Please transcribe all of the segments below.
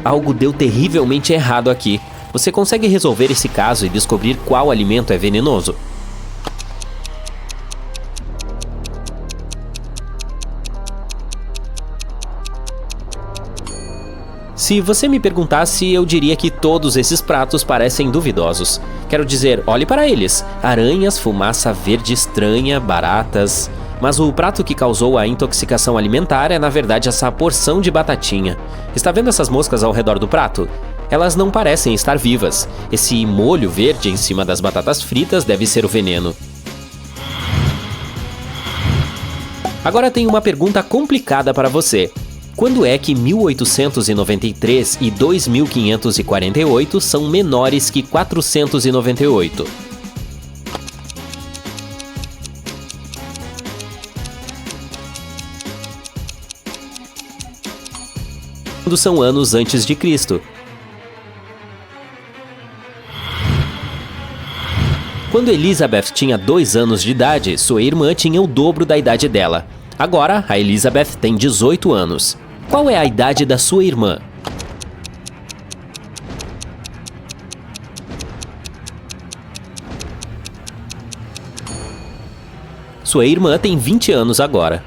Algo deu terrivelmente errado aqui. Você consegue resolver esse caso e descobrir qual alimento é venenoso? Se você me perguntasse, eu diria que todos esses pratos parecem duvidosos. Quero dizer, olhe para eles. Aranhas, fumaça verde estranha, baratas... Mas o prato que causou a intoxicação alimentar é na verdade essa porção de batatinha. Está vendo essas moscas ao redor do prato? Elas não parecem estar vivas. Esse molho verde em cima das batatas fritas deve ser o veneno. Agora tem uma pergunta complicada para você. Quando é que 1893 e 2548 são menores que 498? Quando são anos antes de Cristo? Quando Elizabeth tinha 2 anos de idade, sua irmã tinha o dobro da idade dela. Agora, a Elizabeth tem 18 anos. Qual é a idade da sua irmã? Sua irmã tem 20 anos agora.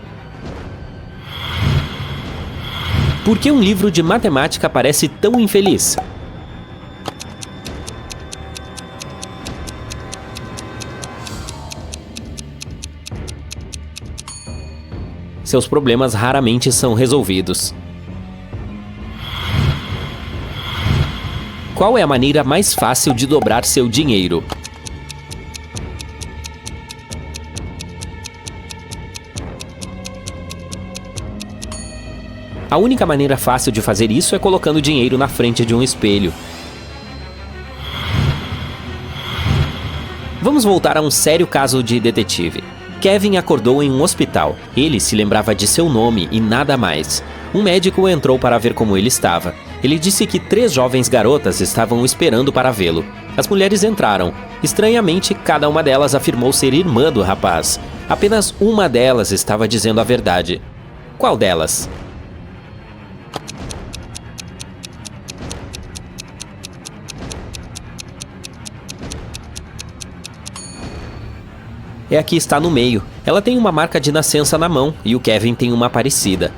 Por que um livro de matemática parece tão infeliz? Seus problemas raramente são resolvidos. Qual é a maneira mais fácil de dobrar seu dinheiro? A única maneira fácil de fazer isso é colocando dinheiro na frente de um espelho. Vamos voltar a um sério caso de detetive. Kevin acordou em um hospital. Ele se lembrava de seu nome e nada mais. Um médico entrou para ver como ele estava. Ele disse que 3 jovens garotas estavam esperando para vê-lo. As mulheres entraram. Estranhamente, cada uma delas afirmou ser irmã do rapaz. Apenas uma delas estava dizendo a verdade. Qual delas? É a que está no meio. Ela tem uma marca de nascença na mão e o Kevin tem uma parecida.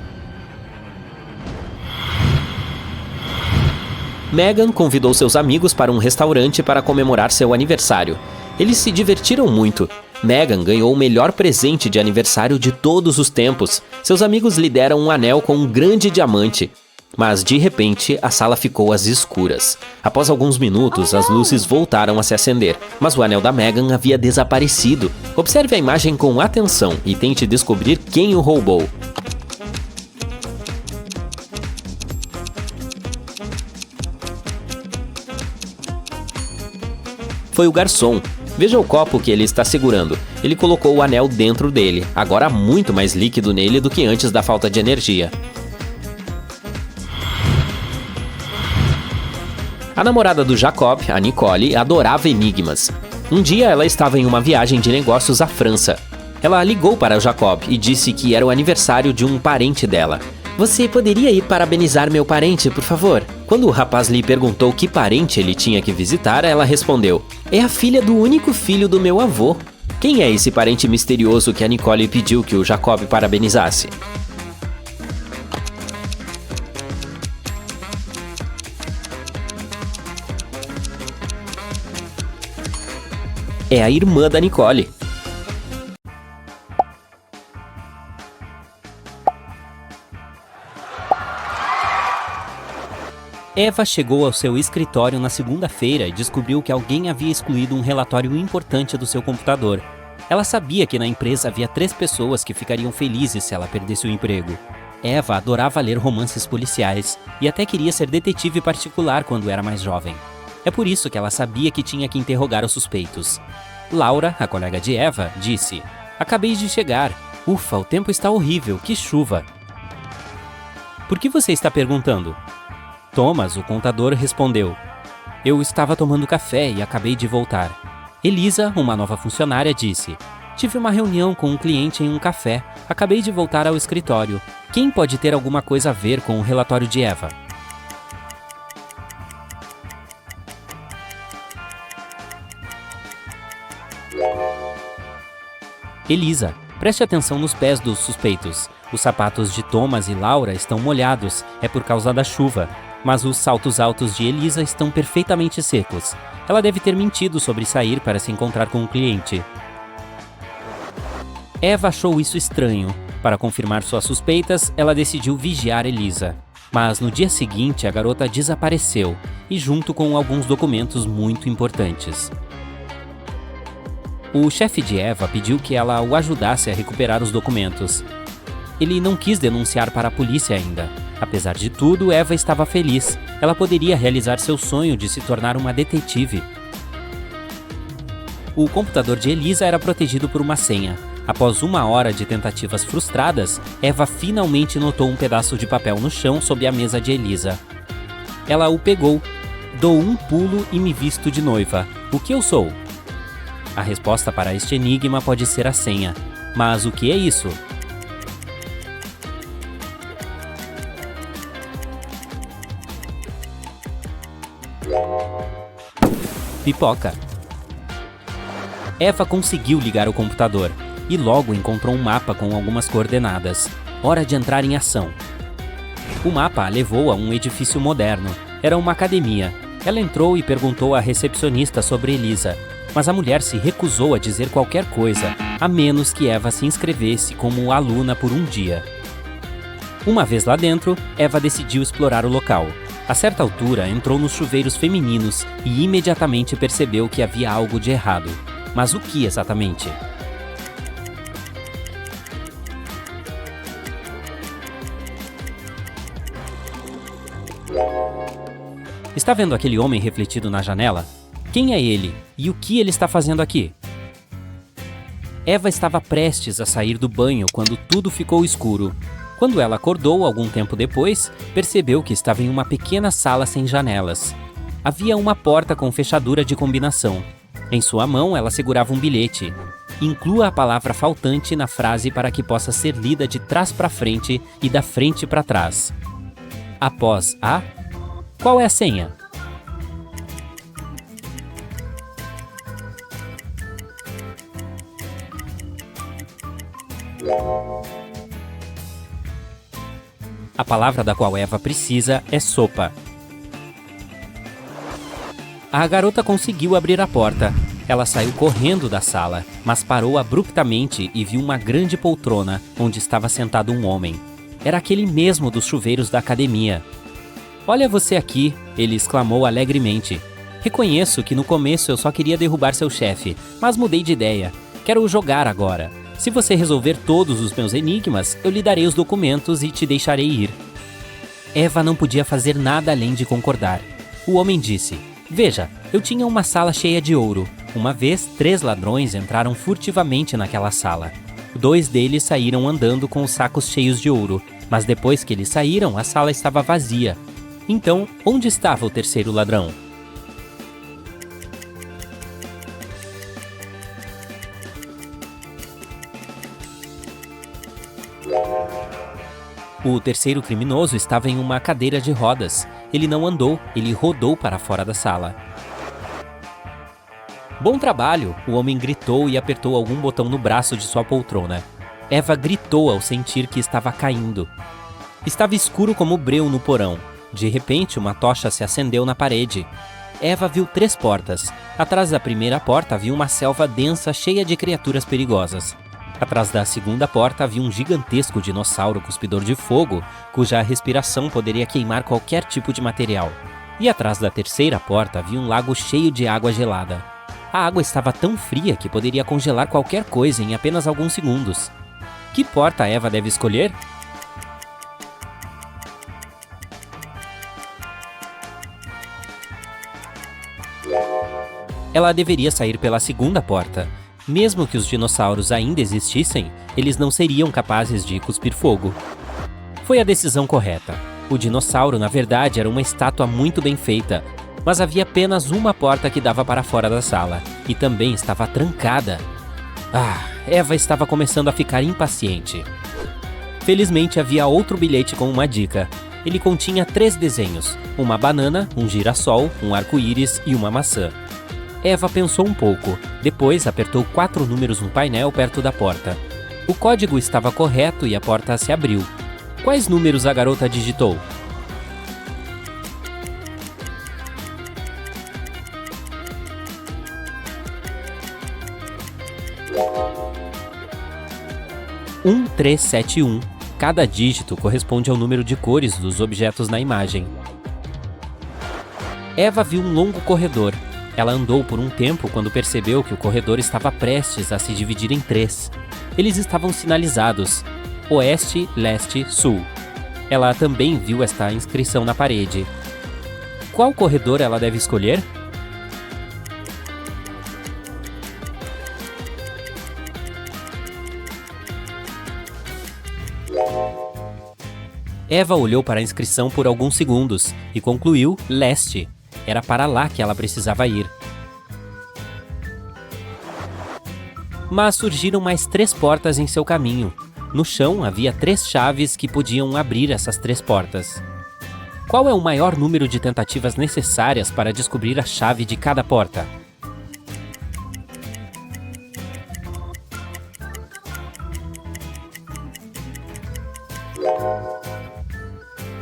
Megan convidou seus amigos para um restaurante para comemorar seu aniversário. Eles se divertiram muito. Megan ganhou o melhor presente de aniversário de todos os tempos. Seus amigos lhe deram um anel com um grande diamante. Mas, de repente, a sala ficou às escuras. Após alguns minutos, as luzes voltaram a se acender, mas o anel da Megan havia desaparecido. Observe a imagem com atenção e tente descobrir quem o roubou. Foi o garçom. Veja o copo que ele está segurando. Ele colocou o anel dentro dele. Agora há muito mais líquido nele do que antes da falta de energia. A namorada do Jacob, a Nicole, adorava enigmas. Um dia ela estava em uma viagem de negócios à França. Ela ligou para o Jacob e disse que era o aniversário de um parente dela. Você poderia ir parabenizar meu parente, por favor? Quando o rapaz lhe perguntou que parente ele tinha que visitar, ela respondeu: é a filha do único filho do meu avô. Quem é esse parente misterioso que a Nicole pediu que o Jacob parabenizasse? É a irmã da Nicole. Eva chegou ao seu escritório na segunda-feira e descobriu que alguém havia excluído um relatório importante do seu computador. Ela sabia que na empresa havia 3 pessoas que ficariam felizes se ela perdesse o emprego. Eva adorava ler romances policiais e até queria ser detetive particular quando era mais jovem. É por isso que ela sabia que tinha que interrogar os suspeitos. Laura, a colega de Eva, disse: acabei de chegar. Ufa, o tempo está horrível, que chuva. Por que você está perguntando? Thomas, o contador, respondeu: eu estava tomando café e acabei de voltar. Elisa, uma nova funcionária, disse: tive uma reunião com um cliente em um café. Acabei de voltar ao escritório. Quem pode ter alguma coisa a ver com o relatório de Eva? Elisa, preste atenção nos pés dos suspeitos. Os sapatos de Thomas e Laura estão molhados, é por causa da chuva. Mas os saltos altos de Elisa estão perfeitamente secos. Ela deve ter mentido sobre sair para se encontrar com um cliente. Eva achou isso estranho. Para confirmar suas suspeitas, ela decidiu vigiar Elisa. Mas no dia seguinte, a garota desapareceu, e junto com alguns documentos muito importantes. O chefe de Eva pediu que ela o ajudasse a recuperar os documentos. Ele não quis denunciar para a polícia ainda. Apesar de tudo, Eva estava feliz. Ela poderia realizar seu sonho de se tornar uma detetive. O computador de Elisa era protegido por uma senha. Após 1 hora de tentativas frustradas, Eva finalmente notou um pedaço de papel no chão sob a mesa de Elisa. Ela o pegou. Dou um pulo e me visto de noiva. O que eu sou? A resposta para este enigma pode ser a senha. Mas o que é isso? Pipoca. Eva conseguiu ligar o computador e logo encontrou um mapa com algumas coordenadas. Hora de entrar em ação. O mapa a levou a um edifício moderno. Era uma academia. Ela entrou e perguntou à recepcionista sobre Elisa, mas a mulher se recusou a dizer qualquer coisa, a menos que Eva se inscrevesse como aluna por um dia. Uma vez lá dentro, Eva decidiu explorar o local. A certa altura, entrou nos chuveiros femininos e imediatamente percebeu que havia algo de errado. Mas o que exatamente? Está vendo aquele homem refletido na janela? Quem é ele e o que ele está fazendo aqui? Eva estava prestes a sair do banho quando tudo ficou escuro. Quando ela acordou algum tempo depois, percebeu que estava em uma pequena sala sem janelas. Havia uma porta com fechadura de combinação. Em sua mão, ela segurava um bilhete. Inclua a palavra faltante na frase para que possa ser lida de trás para frente e da frente para trás. Após a... Qual é a senha? A palavra da qual Eva precisa é sopa. A garota conseguiu abrir a porta. Ela saiu correndo da sala, mas parou abruptamente e viu uma grande poltrona onde estava sentado um homem. Era aquele mesmo dos chuveiros da academia. "Olha você aqui", ele exclamou alegremente. "Reconheço que no começo eu só queria derrubar seu chefe, mas mudei de ideia. Quero jogar agora. Se você resolver todos os meus enigmas, eu lhe darei os documentos e te deixarei ir." Eva não podia fazer nada além de concordar. O homem disse: "Veja, eu tinha uma sala cheia de ouro. Uma vez, 3 ladrões entraram furtivamente naquela sala. 2 deles saíram andando com os sacos cheios de ouro, mas depois que eles saíram, a sala estava vazia. Então, onde estava o terceiro ladrão?" O terceiro criminoso estava em uma cadeira de rodas. Ele não andou, ele rodou para fora da sala. "Bom trabalho!" O homem gritou e apertou algum botão no braço de sua poltrona. Eva gritou ao sentir que estava caindo. Estava escuro como breu no porão. De repente, uma tocha se acendeu na parede. Eva viu 3 portas. Atrás da primeira porta havia uma selva densa cheia de criaturas perigosas. Atrás da segunda porta havia um gigantesco dinossauro cuspidor de fogo, cuja respiração poderia queimar qualquer tipo de material. E atrás da terceira porta havia um lago cheio de água gelada. A água estava tão fria que poderia congelar qualquer coisa em apenas alguns segundos. Que porta Eva deve escolher? Ela deveria sair pela segunda porta. Mesmo que os dinossauros ainda existissem, eles não seriam capazes de cuspir fogo. Foi a decisão correta. O dinossauro, na verdade, era uma estátua muito bem feita, mas havia apenas uma porta que dava para fora da sala, e também estava trancada. Eva estava começando a ficar impaciente. Felizmente havia outro bilhete com uma dica. Ele continha 3 desenhos: uma banana, um girassol, um arco-íris e uma maçã. Eva pensou um pouco, depois apertou 4 números no painel perto da porta. O código estava correto e a porta se abriu. Quais números a garota digitou? Um 1371. Cada dígito corresponde ao número de cores dos objetos na imagem. Eva viu um longo corredor. Ela andou por um tempo quando percebeu que o corredor estava prestes a se dividir em 3. Eles estavam sinalizados: Oeste, Leste, Sul. Ela também viu esta inscrição na parede. Qual corredor ela deve escolher? Eva olhou para a inscrição por alguns segundos e concluiu leste. Era para lá que ela precisava ir. Mas surgiram mais 3 portas em seu caminho. No chão havia 3 chaves que podiam abrir essas 3 portas. Qual é o maior número de tentativas necessárias para descobrir a chave de cada porta?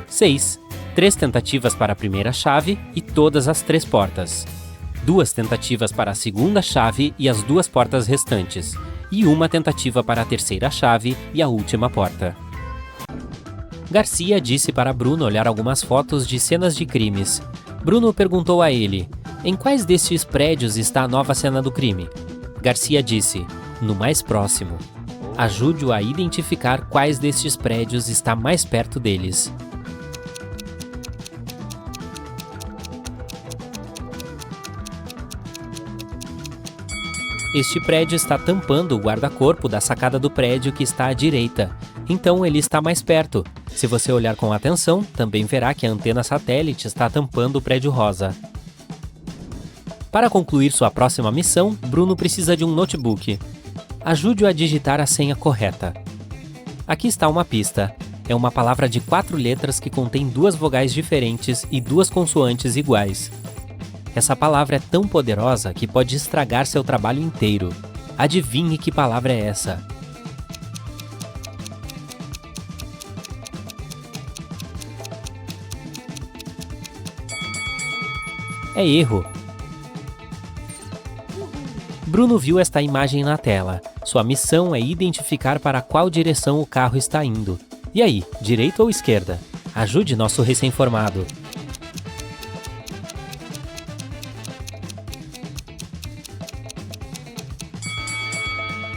Seis. 3 tentativas para a primeira chave e todas as 3 portas. 2 tentativas para a segunda chave e as 2 portas restantes. E 1 tentativa para a terceira chave e a última porta. Garcia disse para Bruno olhar algumas fotos de cenas de crimes. Bruno perguntou a ele: em quais destes prédios está a nova cena do crime? Garcia disse: no mais próximo. Ajude-o a identificar quais destes prédios está mais perto deles. Este prédio está tampando o guarda-corpo da sacada do prédio que está à direita, então ele está mais perto. Se você olhar com atenção, também verá que a antena satélite está tampando o prédio rosa. Para concluir sua próxima missão, Bruno precisa de um notebook. Ajude-o a digitar a senha correta. Aqui está uma pista. É uma palavra de 4 letras que contém 2 vogais diferentes e 2 consoantes iguais. Essa palavra é tão poderosa que pode estragar seu trabalho inteiro. Adivinhe que palavra é essa? É erro. Bruno viu esta imagem na tela. Sua missão é identificar para qual direção o carro está indo. E aí, direita ou esquerda? Ajude nosso recém-formado.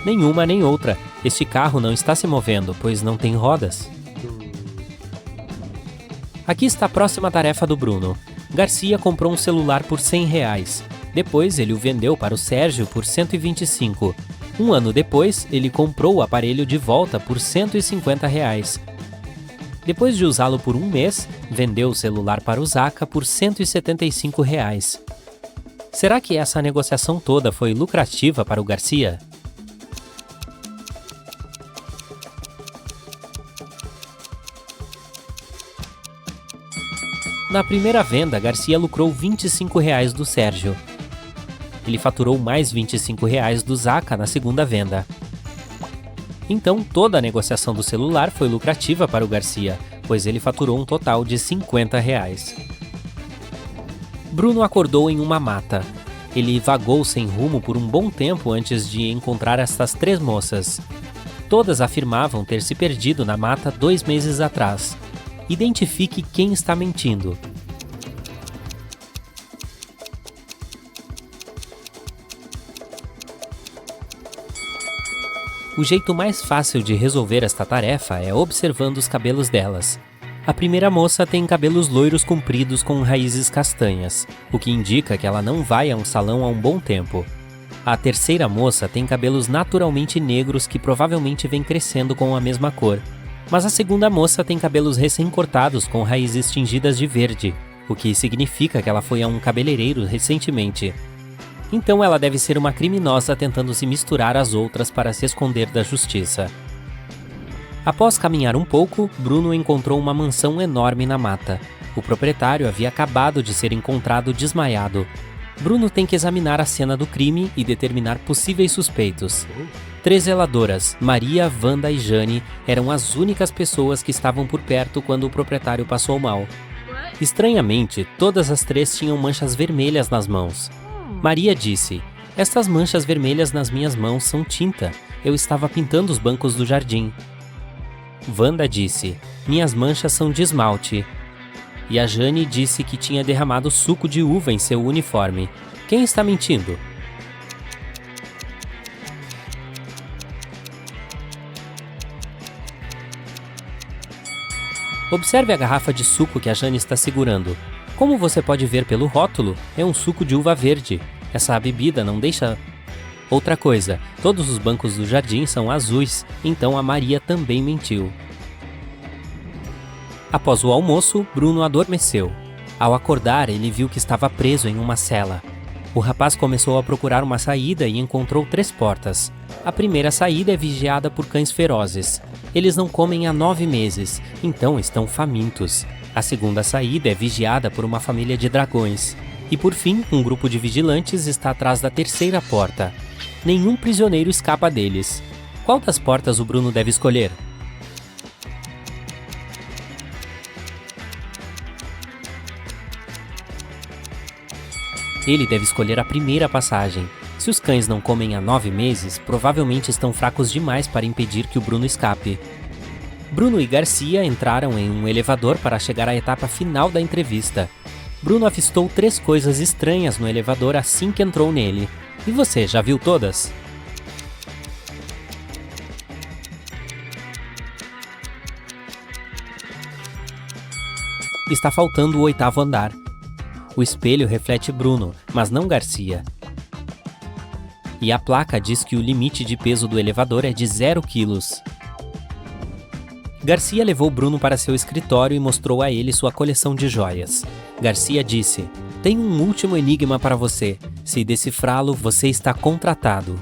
Nenhuma nem outra. Este carro não está se movendo, pois não tem rodas. Aqui está a próxima tarefa do Bruno. Garcia comprou um celular por R$100. Depois ele o vendeu para o Sérgio por 125. Um ano depois, ele comprou o aparelho de volta por R$150. Depois de usá-lo por um mês, vendeu o celular para o Zaca por R$175. Será que essa negociação toda foi lucrativa para o Garcia? Na primeira venda, Garcia lucrou R$25 do Sérgio. Ele faturou mais R$25 do Zaca na segunda venda. Então, toda a negociação do celular foi lucrativa para o Garcia, pois ele faturou um total de R$50. Bruno acordou em uma mata. Ele vagou sem rumo por um bom tempo antes de encontrar estas 3 moças. Todas afirmavam ter se perdido na mata 2 meses atrás. Identifique quem está mentindo. O jeito mais fácil de resolver esta tarefa é observando os cabelos delas. A primeira moça tem cabelos loiros compridos com raízes castanhas, o que indica que ela não vai a um salão há um bom tempo. A terceira moça tem cabelos naturalmente negros que provavelmente vêm crescendo com a mesma cor. Mas a segunda moça tem cabelos recém-cortados com raízes tingidas de verde, o que significa que ela foi a um cabeleireiro recentemente. Então ela deve ser uma criminosa tentando se misturar às outras para se esconder da justiça. Após caminhar um pouco, Bruno encontrou uma mansão enorme na mata. O proprietário havia acabado de ser encontrado desmaiado. Bruno tem que examinar a cena do crime e determinar possíveis suspeitos. 3 zeladoras, Maria, Wanda e Jane, eram as únicas pessoas que estavam por perto quando o proprietário passou mal. Estranhamente, todas as 3 tinham manchas vermelhas nas mãos. Maria disse: "Estas manchas vermelhas nas minhas mãos são tinta. Eu estava pintando os bancos do jardim." Wanda disse: "Minhas manchas são de esmalte." E a Jane disse que tinha derramado suco de uva em seu uniforme. Quem está mentindo? Observe a garrafa de suco que a Jane está segurando. Como você pode ver pelo rótulo, é um suco de uva verde. Essa bebida não deixa... Outra coisa, todos os bancos do jardim são azuis, então a Maria também mentiu. Após o almoço, Bruno adormeceu. Ao acordar, ele viu que estava preso em uma cela. O rapaz começou a procurar uma saída e encontrou 3 portas. A primeira saída é vigiada por cães ferozes. Eles não comem há 9 meses, então estão famintos. A segunda saída é vigiada por uma família de dragões. E por fim, um grupo de vigilantes está atrás da terceira porta. Nenhum prisioneiro escapa deles. Qual das portas o Bruno deve escolher? Ele deve escolher a primeira passagem. Se os cães não comem há 9 meses, provavelmente estão fracos demais para impedir que o Bruno escape. Bruno e Garcia entraram em um elevador para chegar à etapa final da entrevista. Bruno avistou 3 coisas estranhas no elevador assim que entrou nele. E você, já viu todas? Está faltando o 8º andar. O espelho reflete Bruno, mas não Garcia. E a placa diz que o limite de peso do elevador é de 0 quilos. Garcia levou Bruno para seu escritório e mostrou a ele sua coleção de joias. Garcia disse: "Tenho um último enigma para você. Se decifrá-lo, você está contratado."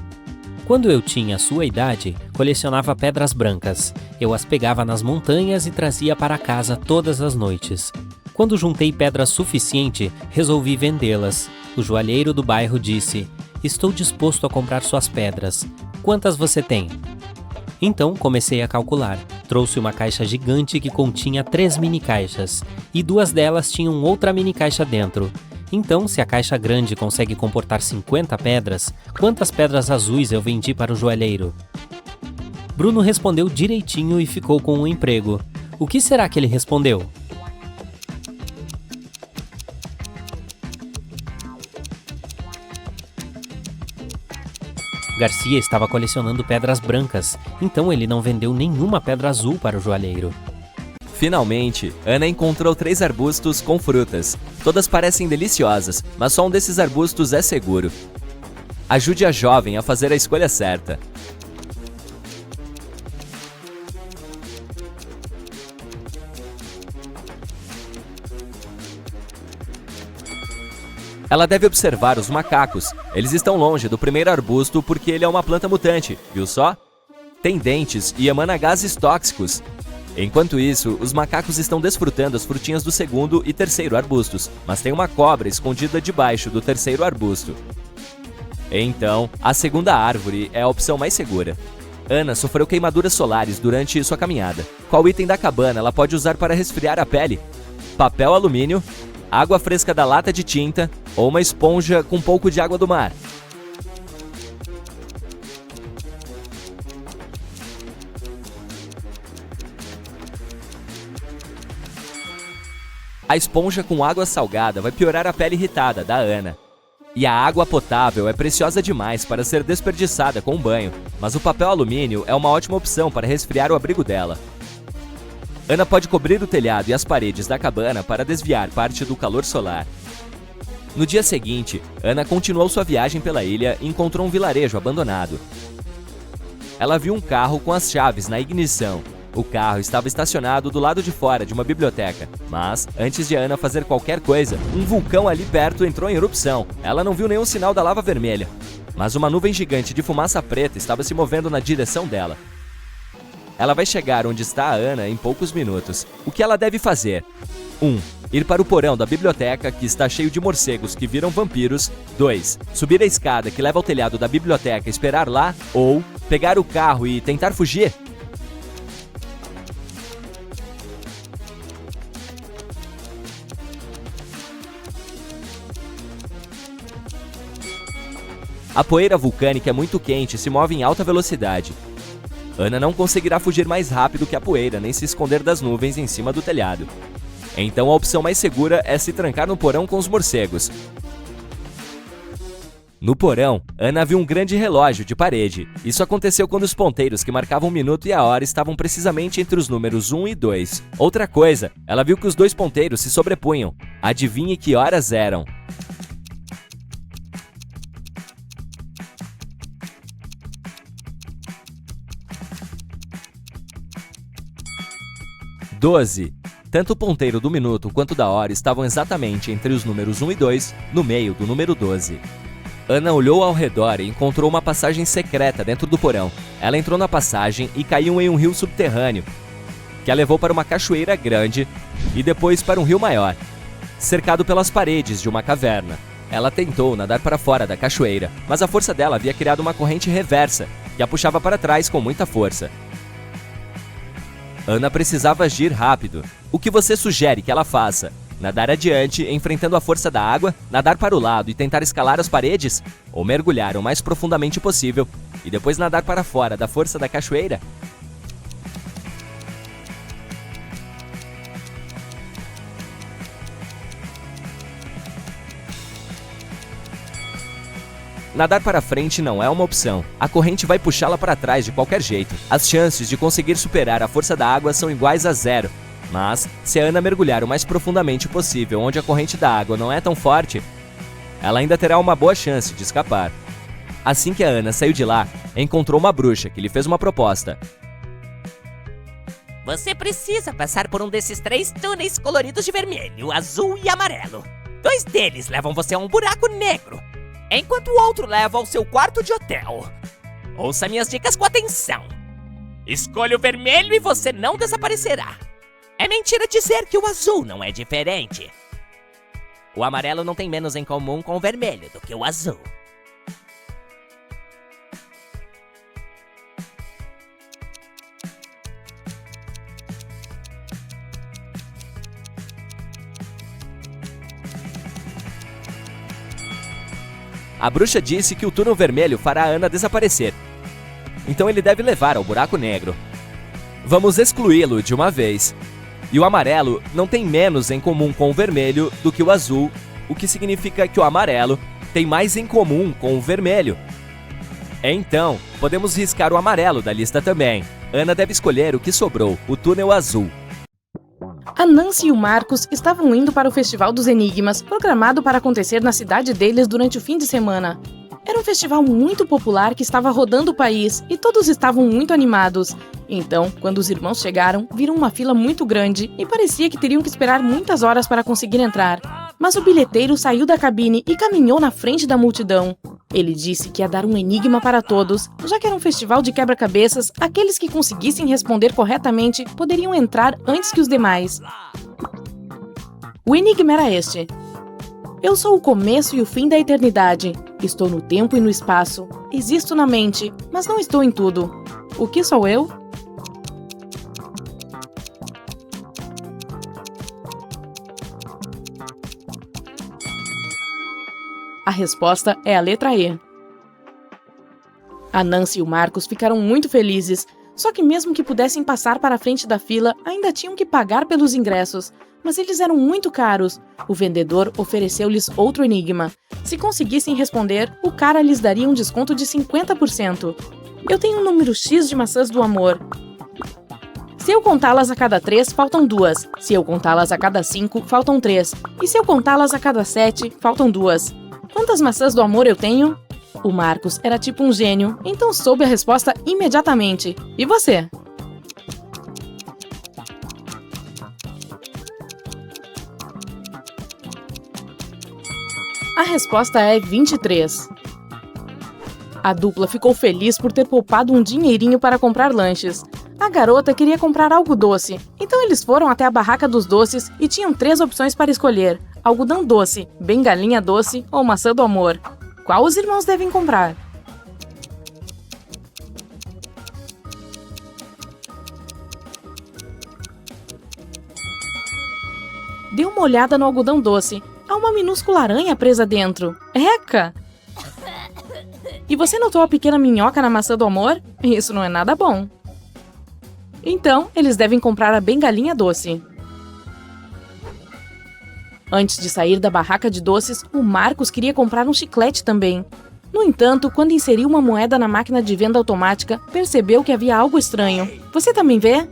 Quando eu tinha sua idade, colecionava pedras brancas. Eu as pegava nas montanhas e trazia para casa todas as noites. Quando juntei pedras suficiente, resolvi vendê-las. O joalheiro do bairro disse: "Estou disposto a comprar suas pedras. Quantas você tem?" Então comecei a calcular. Trouxe uma caixa gigante que continha 3 mini caixas, e 2 delas tinham outra mini caixa dentro. Então, se a caixa grande consegue comportar 50 pedras, quantas pedras azuis eu vendi para o joalheiro? Bruno respondeu direitinho e ficou com um emprego. O que será que ele respondeu? Garcia estava colecionando pedras brancas, então ele não vendeu nenhuma pedra azul para o joalheiro. Finalmente, Ana encontrou 3 arbustos com frutas. Todas parecem deliciosas, mas só um desses arbustos é seguro. Ajude a jovem a fazer a escolha certa. Ela deve observar os macacos. Eles estão longe do primeiro arbusto porque ele é uma planta mutante, viu só? Tem dentes e emana gases tóxicos. Enquanto isso, os macacos estão desfrutando as frutinhas do segundo e terceiro arbustos, mas tem uma cobra escondida debaixo do terceiro arbusto. Então, a segunda árvore é a opção mais segura. Ana sofreu queimaduras solares durante sua caminhada. Qual item da cabana ela pode usar para resfriar a pele? Papel alumínio, água fresca da lata de tinta ou uma esponja com um pouco de água do mar? A esponja com água salgada vai piorar a pele irritada da Ana. E a água potável é preciosa demais para ser desperdiçada com um banho, mas o papel alumínio é uma ótima opção para resfriar o abrigo dela. Ana pode cobrir o telhado e as paredes da cabana para desviar parte do calor solar. No dia seguinte, Ana continuou sua viagem pela ilha e encontrou um vilarejo abandonado. Ela viu um carro com as chaves na ignição. O carro estava estacionado do lado de fora de uma biblioteca, mas, antes de Ana fazer qualquer coisa, um vulcão ali perto entrou em erupção. Ela não viu nenhum sinal da lava vermelha, mas uma nuvem gigante de fumaça preta estava se movendo na direção dela. Ela vai chegar onde está a Ana em poucos minutos. O que ela deve fazer? 1. Ir para o porão da biblioteca, que está cheio de morcegos que viram vampiros. 2. Subir a escada que leva ao telhado da biblioteca e esperar lá. Ou pegar o carro e tentar fugir. A poeira vulcânica é muito quente e se move em alta velocidade. Ana não conseguirá fugir mais rápido que a poeira, nem se esconder das nuvens em cima do telhado. Então a opção mais segura é se trancar no porão com os morcegos. No porão, Ana viu um grande relógio de parede. Isso aconteceu quando os ponteiros que marcavam o minuto e a hora estavam precisamente entre os números 1 e 2. Outra coisa, ela viu que os dois ponteiros se sobrepunham. Adivinhe que horas eram? (12) Tanto o ponteiro do minuto quanto da hora estavam exatamente entre os números 1 e 2, no meio do número 12. Ana olhou ao redor e encontrou uma passagem secreta dentro do porão. Ela entrou na passagem e caiu em um rio subterrâneo, que a levou para uma cachoeira grande e depois para um rio maior, cercado pelas paredes de uma caverna. Ela tentou nadar para fora da cachoeira, mas a força dela havia criado uma corrente reversa, que a puxava para trás com muita força. Ana precisava agir rápido. O que você sugere que ela faça? Nadar adiante, enfrentando a força da água, nadar para o lado e tentar escalar as paredes? Ou mergulhar o mais profundamente possível e depois nadar para fora da força da cachoeira? Nadar para frente não é uma opção. A corrente vai puxá-la para trás de qualquer jeito. As chances de conseguir superar a força da água são iguais a 0. Mas, se a Ana mergulhar o mais profundamente possível onde a corrente da água não é tão forte, ela ainda terá uma boa chance de escapar. Assim que a Ana saiu de lá, encontrou uma bruxa que lhe fez uma proposta. Você precisa passar por um desses 3 túneis coloridos de vermelho, azul e amarelo. 2 deles levam você a um buraco negro, enquanto o outro leva ao seu quarto de hotel. Ouça minhas dicas com atenção. Escolha o vermelho e você não desaparecerá. É mentira dizer que o azul não é diferente. O amarelo não tem menos em comum com o vermelho do que o azul. A bruxa disse que o túnel vermelho fará a Ana desaparecer. Então ele deve levar ao buraco negro. Vamos excluí-lo de uma vez. E o amarelo não tem menos em comum com o vermelho do que o azul, o que significa que o amarelo tem mais em comum com o vermelho. Então, podemos riscar o amarelo da lista também. Ana deve escolher o que sobrou, o túnel azul. A Nancy e o Marcos estavam indo para o Festival dos Enigmas, programado para acontecer na cidade deles durante o fim de semana. Era um festival muito popular que estava rodando o país e todos estavam muito animados. Então, quando os irmãos chegaram, viram uma fila muito grande e parecia que teriam que esperar muitas horas para conseguir entrar. Mas o bilheteiro saiu da cabine e caminhou na frente da multidão. Ele disse que ia dar um enigma para todos, já que era um festival de quebra-cabeças, aqueles que conseguissem responder corretamente poderiam entrar antes que os demais. O enigma era este. Eu sou o começo e o fim da eternidade. Estou no tempo e no espaço. Existo na mente, mas não estou em tudo. O que sou eu? A resposta é a letra E. A Nancy e o Marcos ficaram muito felizes, só que mesmo que pudessem passar para a frente da fila, ainda tinham que pagar pelos ingressos, mas eles eram muito caros. O vendedor ofereceu-lhes outro enigma. Se conseguissem responder, o cara lhes daria um desconto de 50%. Eu tenho um número X de maçãs do amor. Se eu contá-las a cada 3, faltam 2. Se eu contá-las a cada 5, faltam 3. E se eu contá-las a cada 7, faltam 2. Quantas maçãs do amor eu tenho? O Marcos era tipo um gênio, então soube a resposta imediatamente. E você? A resposta é 23. A dupla ficou feliz por ter poupado um dinheirinho para comprar lanches. A garota queria comprar algo doce, então eles foram até a barraca dos doces e tinham 3 opções para escolher: algodão doce, bengalinha doce ou maçã do amor. Qual os irmãos devem comprar? Dê uma olhada no algodão doce. Há uma minúscula aranha presa dentro. Eca! E você notou a pequena minhoca na maçã do amor? Isso não é nada bom. Então, eles devem comprar a bengalinha doce. Antes de sair da barraca de doces, o Marcos queria comprar um chiclete também. No entanto, quando inseriu uma moeda na máquina de venda automática, percebeu que havia algo estranho. Você também vê?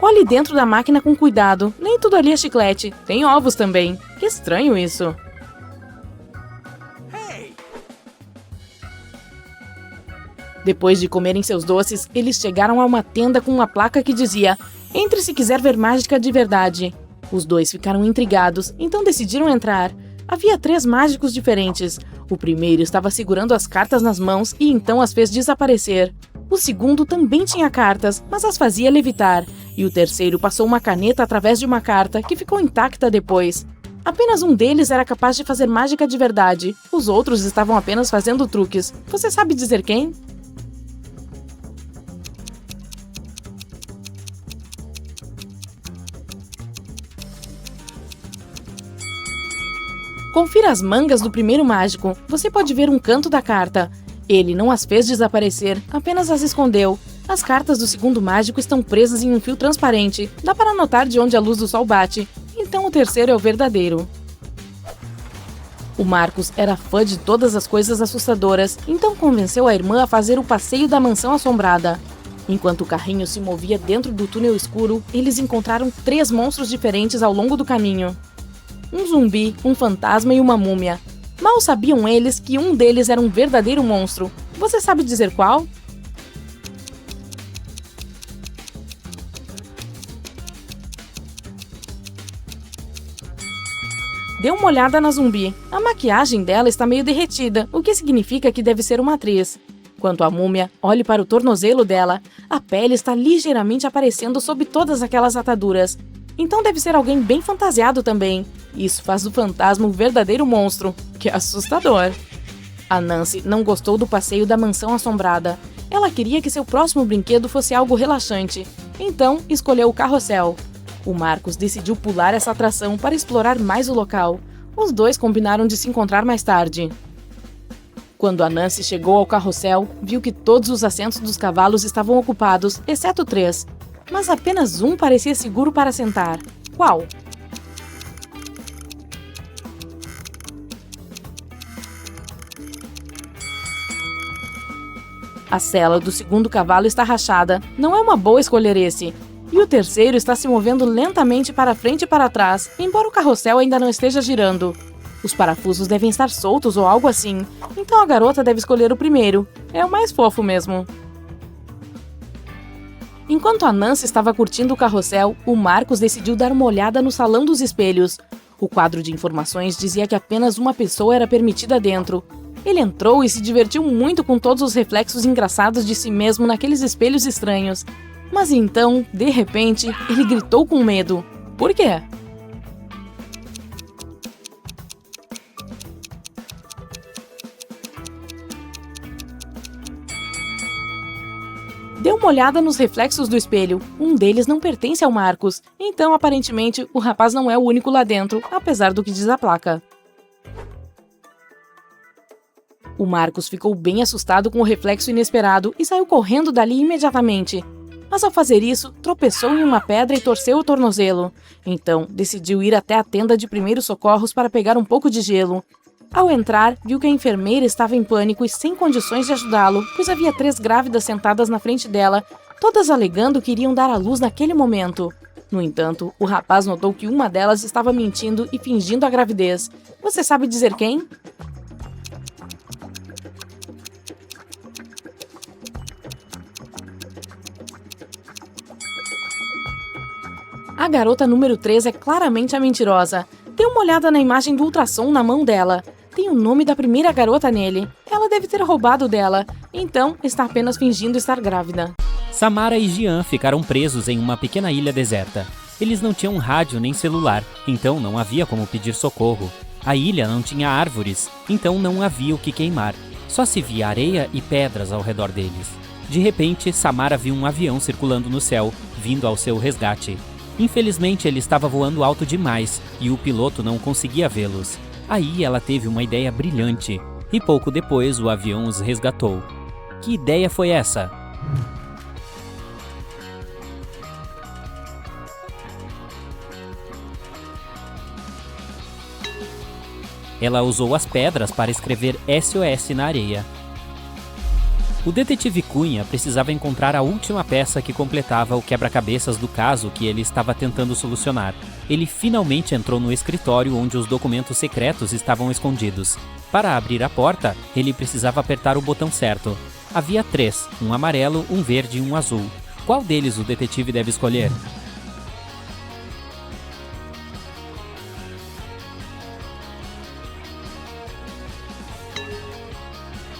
Olhe dentro da máquina com cuidado. Nem tudo ali é chiclete. Tem ovos também. Que estranho isso. Depois de comerem seus doces, eles chegaram a uma tenda com uma placa que dizia: "Entre se quiser ver mágica de verdade." Os dois ficaram intrigados, então decidiram entrar. Havia 3 mágicos diferentes. O primeiro estava segurando as cartas nas mãos e então as fez desaparecer. O segundo também tinha cartas, mas as fazia levitar. E o terceiro passou uma caneta através de uma carta, que ficou intacta depois. Apenas um deles era capaz de fazer mágica de verdade. Os outros estavam apenas fazendo truques. Você sabe dizer quem? Confira as mangas do primeiro mágico. Você pode ver um canto da carta. Ele não as fez desaparecer, apenas as escondeu. As cartas do segundo mágico estão presas em um fio transparente. Dá para notar de onde a luz do sol bate. Então o terceiro é o verdadeiro. O Marcos era fã de todas as coisas assustadoras, então convenceu a irmã a fazer o passeio da mansão assombrada. Enquanto o carrinho se movia dentro do túnel escuro, eles encontraram 3 monstros diferentes ao longo do caminho. Um zumbi, um fantasma e uma múmia. Mal sabiam eles que um deles era um verdadeiro monstro. Você sabe dizer qual? Dê uma olhada na zumbi. A maquiagem dela está meio derretida, o que significa que deve ser uma atriz. Quanto à múmia, olhe para o tornozelo dela. A pele está ligeiramente aparecendo sob todas aquelas ataduras. Então deve ser alguém bem fantasiado também. Isso faz do fantasma um verdadeiro monstro. Que assustador. A Nancy não gostou do passeio da mansão assombrada. Ela queria que seu próximo brinquedo fosse algo relaxante. Então, escolheu o carrossel. O Marcos decidiu pular essa atração para explorar mais o local. Os dois combinaram de se encontrar mais tarde. Quando a Nancy chegou ao carrossel, viu que todos os assentos dos cavalos estavam ocupados, exceto 3. Mas apenas um parecia seguro para sentar. Qual? A sela do segundo cavalo está rachada. Não é uma boa escolher esse. E o terceiro está se movendo lentamente para frente e para trás, embora o carrossel ainda não esteja girando. Os parafusos devem estar soltos ou algo assim, então a garota deve escolher o primeiro. É o mais fofo mesmo. Enquanto a Nancy estava curtindo o carrossel, o Marcos decidiu dar uma olhada no salão dos espelhos. O quadro de informações dizia que apenas uma pessoa era permitida dentro. Ele entrou e se divertiu muito com todos os reflexos engraçados de si mesmo naqueles espelhos estranhos. Mas então, de repente, ele gritou com medo. Por quê? Dê uma olhada nos reflexos do espelho. Um deles não pertence ao Marcos. Então, aparentemente, o rapaz não é o único lá dentro, apesar do que diz a placa. O Marcos ficou bem assustado com o reflexo inesperado e saiu correndo dali imediatamente. Mas ao fazer isso, tropeçou em uma pedra e torceu o tornozelo. Então, decidiu ir até a tenda de primeiros socorros para pegar um pouco de gelo. Ao entrar, viu que a enfermeira estava em pânico e sem condições de ajudá-lo, pois havia 3 grávidas sentadas na frente dela, todas alegando que iriam dar à luz naquele momento. No entanto, o rapaz notou que uma delas estava mentindo e fingindo a gravidez. Você sabe dizer quem? A garota número 3 é claramente a mentirosa. Dê Dê uma olhada na imagem do ultrassom na mão dela. Tem o nome da primeira garota nele. Ela deve ter roubado dela, então está apenas fingindo estar grávida. Samara e Jean ficaram presos em uma pequena ilha deserta. Eles não tinham rádio nem celular, então não havia como pedir socorro. A ilha não tinha árvores, então não havia o que queimar. Só se via areia e pedras ao redor deles. De repente, Samara viu um avião circulando no céu, vindo ao seu resgate. Infelizmente, ele estava voando alto demais e o piloto não conseguia vê-los. Aí ela teve uma ideia brilhante, e pouco depois o avião os resgatou. Que ideia foi essa? Ela usou as pedras para escrever SOS na areia. O detetive Cunha precisava encontrar a última peça que completava o quebra-cabeças do caso que ele estava tentando solucionar. Ele finalmente entrou no escritório onde os documentos secretos estavam escondidos. Para abrir a porta, ele precisava apertar o botão certo. Havia 3, um amarelo, um verde e um azul. Qual deles o detetive deve escolher?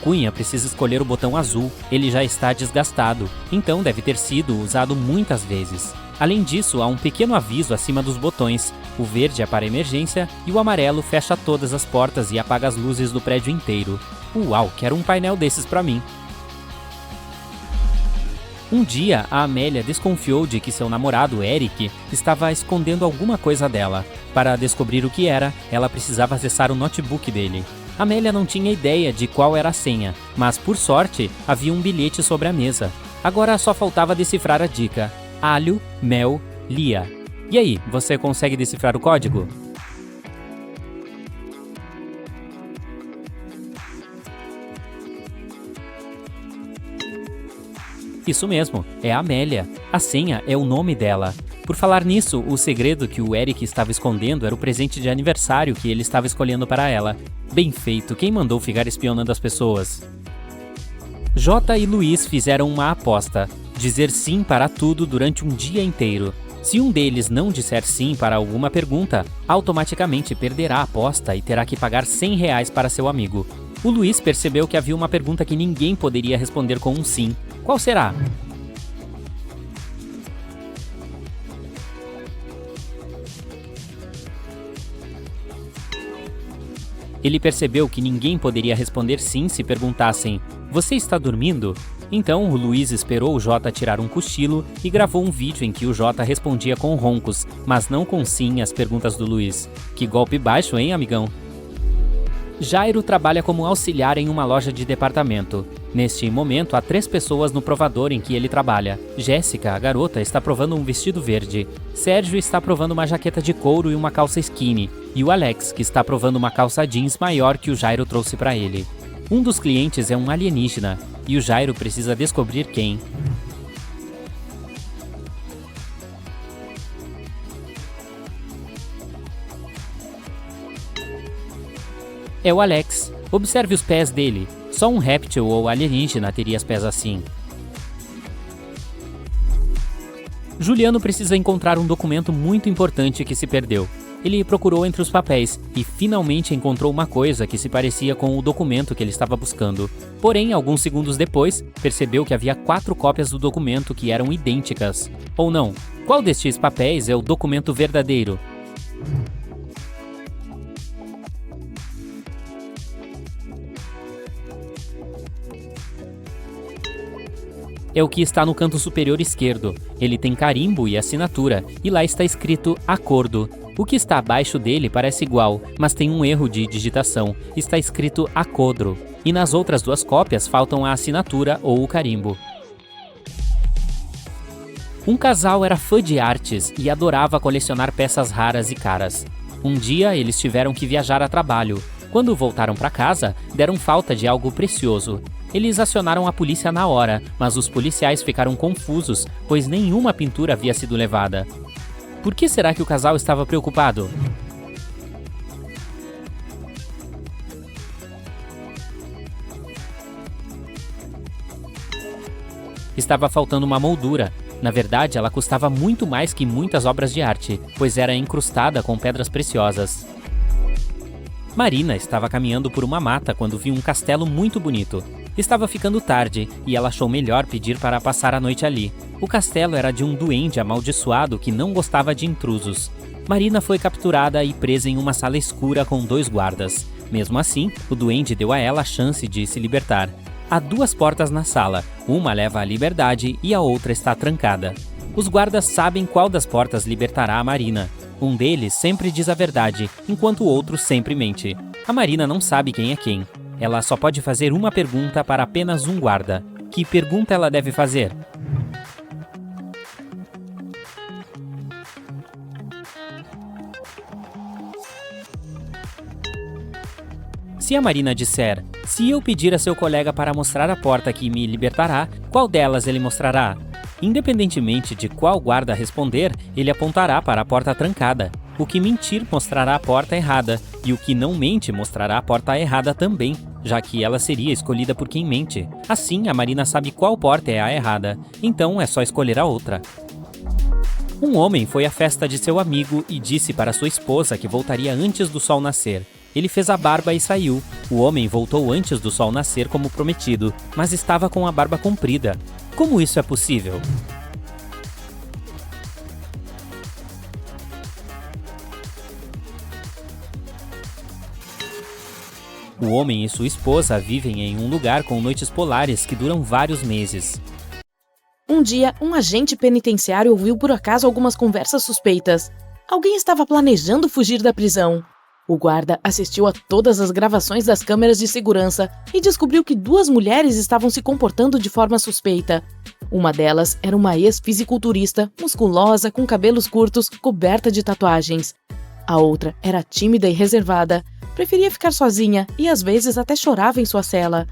Cunha precisa escolher o botão azul, ele já está desgastado, então deve ter sido usado muitas vezes. Além disso, há um pequeno aviso acima dos botões, o verde é para emergência e o amarelo fecha todas as portas e apaga as luzes do prédio inteiro. Uau, quero um painel desses para mim! Um dia, a Amélia desconfiou de que seu namorado, Eric, estava escondendo alguma coisa dela. Para descobrir o que era, ela precisava acessar o notebook dele. Amélia não tinha ideia de qual era a senha, mas por sorte havia um bilhete sobre a mesa. Agora só faltava decifrar a dica: alho, mel, Lia. E aí, você consegue decifrar o código? Isso mesmo, é a Amélia. A senha é o nome dela. Por falar nisso, o segredo que o Eric estava escondendo era o presente de aniversário que ele estava escolhendo para ela. Bem feito, quem mandou ficar espionando as pessoas? Jota e Luiz fizeram uma aposta: dizer sim para tudo durante um dia inteiro. Se um deles não disser sim para alguma pergunta, automaticamente perderá a aposta e terá que pagar R$100 para seu amigo. O Luiz percebeu que havia uma pergunta que ninguém poderia responder com um sim. Qual será? Ele percebeu que ninguém poderia responder sim se perguntassem: "Você está dormindo?" Então o Luiz esperou o Jota tirar um cochilo e gravou um vídeo em que o Jota respondia com roncos, mas não com sim às perguntas do Luiz. Que golpe baixo, hein, amigão? Jairo trabalha como auxiliar em uma loja de departamento. Neste momento, há 3 pessoas no provador em que ele trabalha. Jéssica, a garota, está provando um vestido verde. Sérgio está provando uma jaqueta de couro e uma calça skinny. E o Alex, que está provando uma calça jeans maior que o Jairo trouxe para ele. Um dos clientes é um alienígena, e o Jairo precisa descobrir quem. É o Alex. Observe os pés dele. Só um réptil ou alienígena teria os pés assim. Juliano precisa encontrar um documento muito importante que se perdeu. Ele procurou entre os papéis e finalmente encontrou uma coisa que se parecia com o documento que ele estava buscando. Porém, alguns segundos depois, percebeu que havia 4 cópias do documento que eram idênticas. Ou não, qual destes papéis é o documento verdadeiro? É o que está no canto superior esquerdo. Ele tem carimbo e assinatura, e lá está escrito acordo. O que está abaixo dele parece igual, mas tem um erro de digitação. Está escrito acodro. E nas outras 2 cópias faltam a assinatura ou o carimbo. Um casal era fã de artes e adorava colecionar peças raras e caras. Um dia eles tiveram que viajar a trabalho. Quando voltaram para casa, deram falta de algo precioso. Eles acionaram a polícia na hora, mas os policiais ficaram confusos, pois nenhuma pintura havia sido levada. Por que será que o casal estava preocupado? Estava faltando uma moldura. Na verdade, ela custava muito mais que muitas obras de arte, pois era incrustada com pedras preciosas. Marina estava caminhando por uma mata quando viu um castelo muito bonito. Estava ficando tarde e ela achou melhor pedir para passar a noite ali. O castelo era de um duende amaldiçoado que não gostava de intrusos. Marina foi capturada e presa em uma sala escura com 2 guardas. Mesmo assim, o duende deu a ela a chance de se libertar. Há 2 portas na sala, uma leva à liberdade e a outra está trancada. Os guardas sabem qual das portas libertará a Marina. Um deles sempre diz a verdade, enquanto o outro sempre mente. A Marina não sabe quem é quem. Ela só pode fazer uma pergunta para apenas um guarda. Que pergunta ela deve fazer? Se a Marina disser, se eu pedir a seu colega para mostrar a porta que me libertará, qual delas ele mostrará? Independentemente de qual guarda responder, ele apontará para a porta trancada. O que mentir mostrará a porta errada, e o que não mente mostrará a porta errada também, já que ela seria escolhida por quem mente. Assim, a Marina sabe qual porta é a errada, então é só escolher a outra. Um homem foi à festa de seu amigo e disse para sua esposa que voltaria antes do sol nascer. Ele fez a barba e saiu. O homem voltou antes do sol nascer como prometido, mas estava com a barba comprida. Como isso é possível? O homem e sua esposa vivem em um lugar com noites polares que duram vários meses. Um dia, um agente penitenciário ouviu por acaso algumas conversas suspeitas. Alguém estava planejando fugir da prisão. O guarda assistiu a todas as gravações das câmeras de segurança e descobriu que 2 mulheres estavam se comportando de forma suspeita. Uma delas era uma ex-fisiculturista, musculosa, com cabelos curtos, coberta de tatuagens. A outra era tímida e reservada, preferia ficar sozinha e às vezes até chorava em sua cela.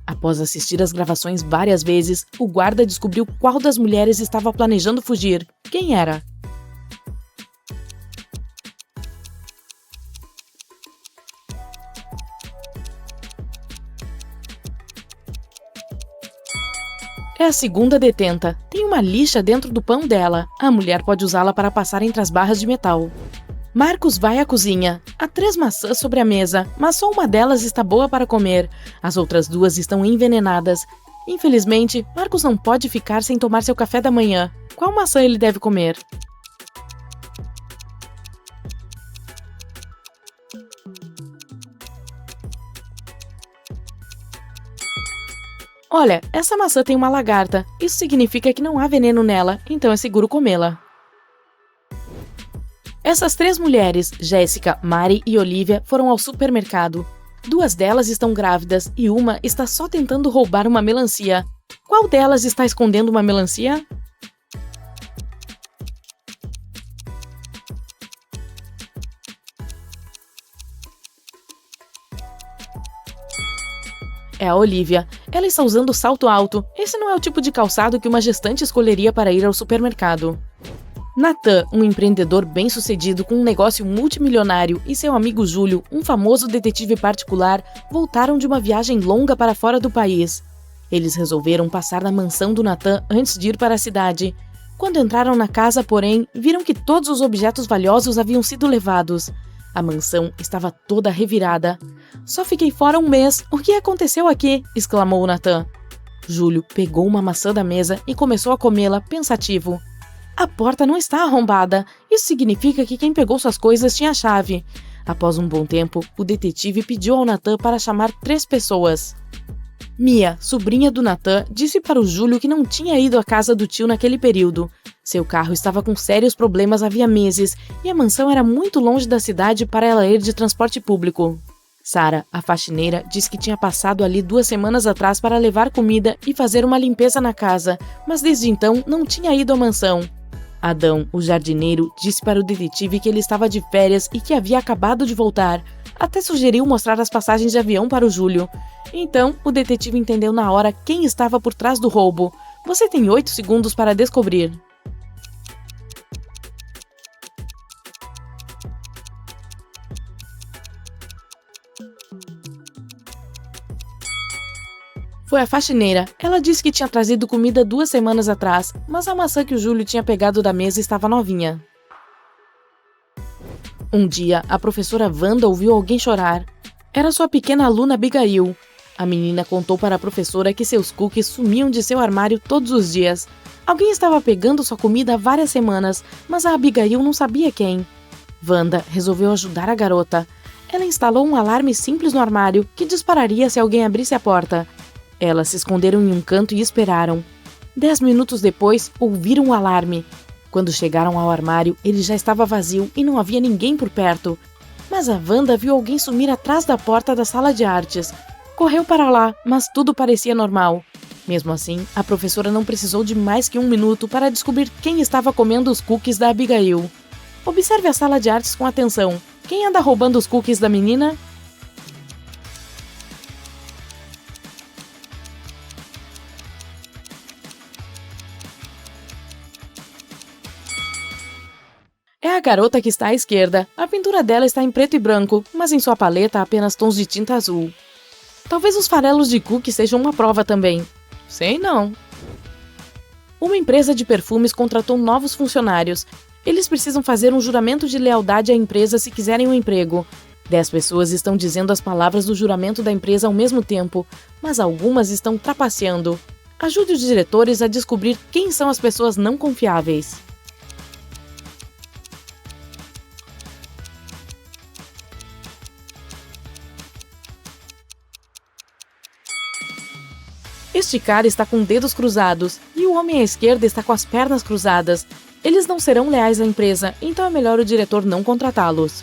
Após assistir às gravações várias vezes, o guarda descobriu qual das mulheres estava planejando fugir. Quem era? É a segunda detenta. Tem uma lixa dentro do pão dela. A mulher pode usá-la para passar entre as barras de metal. Marcos vai à cozinha. Há 3 maçãs sobre a mesa, mas só uma delas está boa para comer. As outras 2 estão envenenadas. Infelizmente, Marcos não pode ficar sem tomar seu café da manhã. Qual maçã ele deve comer? Olha, essa maçã tem uma lagarta. Isso significa que não há veneno nela, então é seguro comê-la. Essas 3 mulheres, Jéssica, Mari e Olivia, foram ao supermercado. 2 delas estão grávidas e uma está só tentando roubar uma melancia. Qual delas está escondendo uma melancia? É a Olivia. Ela está usando salto alto. Esse não é o tipo de calçado que uma gestante escolheria para ir ao supermercado. Natan, um empreendedor bem-sucedido com um negócio multimilionário, e seu amigo Júlio, um famoso detetive particular, voltaram de uma viagem longa para fora do país. Eles resolveram passar na mansão do Natan antes de ir para a cidade. Quando entraram na casa, porém, viram que todos os objetos valiosos haviam sido levados. A mansão estava toda revirada. "Só fiquei fora um mês. O que aconteceu aqui?" exclamou o Natan. Júlio pegou uma maçã da mesa e começou a comê-la, pensativo. A porta não está arrombada. Isso significa que quem pegou suas coisas tinha a chave. Após um bom tempo, o detetive pediu ao Natan para chamar 3 pessoas. Mia, sobrinha do Natan, disse para o Júlio que não tinha ido à casa do tio naquele período. Seu carro estava com sérios problemas havia meses e a mansão era muito longe da cidade para ela ir de transporte público. Sara, a faxineira, disse que tinha passado ali 2 semanas atrás para levar comida e fazer uma limpeza na casa, mas desde então não tinha ido à mansão. Adão, o jardineiro, disse para o detetive que ele estava de férias e que havia acabado de voltar. Até sugeriu mostrar as passagens de avião para o Júlio. Então, o detetive entendeu na hora quem estava por trás do roubo. Você tem 8 segundos para descobrir. Foi a faxineira. Ela disse que tinha trazido comida 2 semanas atrás, mas a maçã que o Júlio tinha pegado da mesa estava novinha. Um dia, a professora Wanda ouviu alguém chorar. Era sua pequena aluna Abigail. A menina contou para a professora que seus cookies sumiam de seu armário todos os dias. Alguém estava pegando sua comida há várias semanas, mas a Abigail não sabia quem. Wanda resolveu ajudar a garota. Ela instalou um alarme simples no armário que dispararia se alguém abrisse a porta. Elas se esconderam em um canto e esperaram. 10 minutos depois, ouviram o alarme. Quando chegaram ao armário, ele já estava vazio e não havia ninguém por perto. Mas a Wanda viu alguém sumir atrás da porta da sala de artes. Correu para lá, mas tudo parecia normal. Mesmo assim, a professora não precisou de mais que 1 minuto para descobrir quem estava comendo os cookies da Abigail. Observe a sala de artes com atenção. Quem anda roubando os cookies da menina? É a garota que está à esquerda. A pintura dela está em preto e branco, mas em sua paleta há apenas tons de tinta azul. Talvez os farelos de cookie sejam uma prova também. Sei não. Uma empresa de perfumes contratou novos funcionários. Eles precisam fazer um juramento de lealdade à empresa se quiserem um emprego. 10 pessoas estão dizendo as palavras do juramento da empresa ao mesmo tempo, mas algumas estão trapaceando. Ajude os diretores a descobrir quem são as pessoas não confiáveis. Este cara está com dedos cruzados e o homem à esquerda está com as pernas cruzadas. Eles não serão leais à empresa, então é melhor o diretor não contratá-los.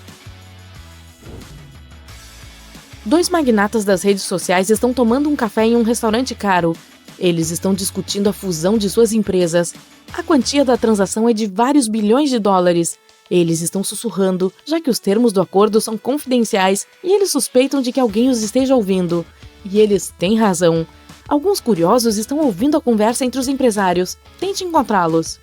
2 magnatas das redes sociais estão tomando um café em um restaurante caro. Eles estão discutindo a fusão de suas empresas. A quantia da transação é de vários bilhões de dólares. Eles estão sussurrando, já que os termos do acordo são confidenciais e eles suspeitam de que alguém os esteja ouvindo. E eles têm razão. Alguns curiosos estão ouvindo a conversa entre os empresários. Tente encontrá-los.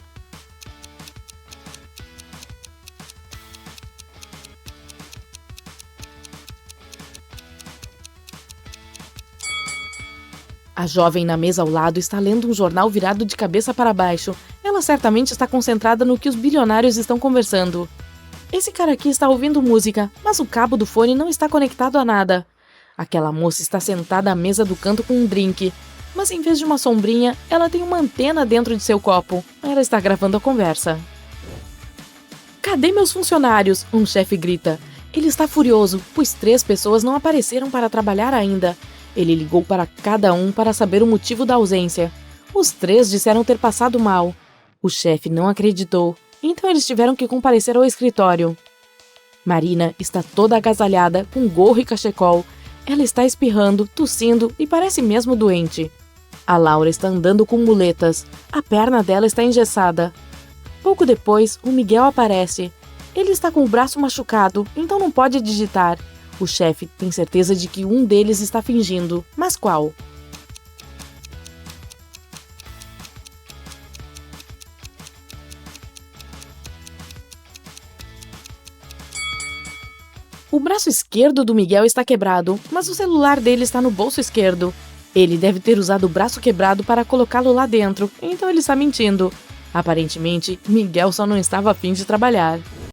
A jovem na mesa ao lado está lendo um jornal virado de cabeça para baixo. Ela certamente está concentrada no que os bilionários estão conversando. Esse cara aqui está ouvindo música, mas o cabo do fone não está conectado a nada. Aquela moça está sentada à mesa do canto com um drink, mas em vez de uma sombrinha, ela tem uma antena dentro de seu copo. Ela está gravando a conversa. Cadê meus funcionários? Um chefe grita. Ele está furioso, pois 3 pessoas não apareceram para trabalhar ainda. Ele ligou para cada um para saber o motivo da ausência. Os 3 disseram ter passado mal. O chefe não acreditou, então eles tiveram que comparecer ao escritório. Marina está toda agasalhada, com gorro e cachecol. Ela está espirrando, tossindo e parece mesmo doente. A Laura está andando com muletas. A perna dela está engessada. Pouco depois, o Miguel aparece. Ele está com o braço machucado, então não pode digitar. O chefe tem certeza de que um deles está fingindo. Mas qual? O braço esquerdo do Miguel está quebrado, mas o celular dele está no bolso esquerdo. Ele deve ter usado o braço quebrado para colocá-lo lá dentro, então ele está mentindo. Aparentemente, Miguel só não estava a fim de trabalhar.